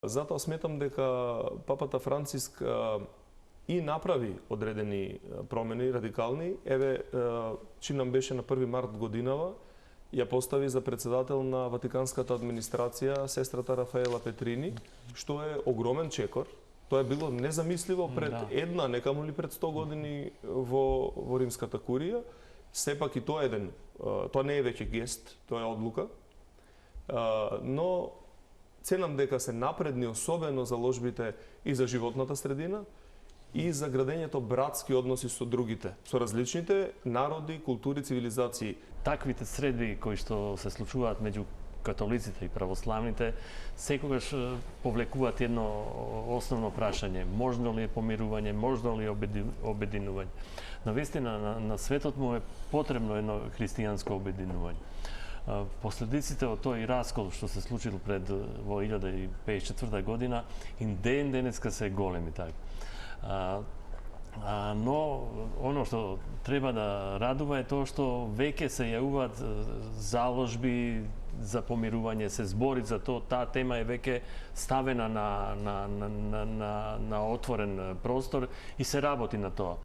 Затоа сметам дека папата Франциск и направи одредени промени радикални. Еве, чим нам беше на 1 март годинава, ја постави за председател на Ватиканската администрација сестрата Рафаела Петрини, што е огромен чекор. Тоа е било незамисливо пред една, не камо ли пред 100 години во римската курија. Сепак и тоа не е веќе гест, тоа е одлука. Но ценам дека се напредни, особено заложбите и за животната средина, и за градењето братски односи со другите, со различните народи, култури, цивилизации. Таквите средби кои што се случуваат меѓу католиците и православните секогаш повлекуваат едно основно прашање: можно ли е помирување, можно ли е обединување? Навистина на светот му е потребно едно христијанско обединување. Последиците од тој раскол што се случил во 1054 година и ден денеска се големи така. Но оно што треба да радува е тоа што веќе се јавуваат заложби за помирување, се збори за тоа, таа тема е веќе ставена на отворен простор и се работи на тоа.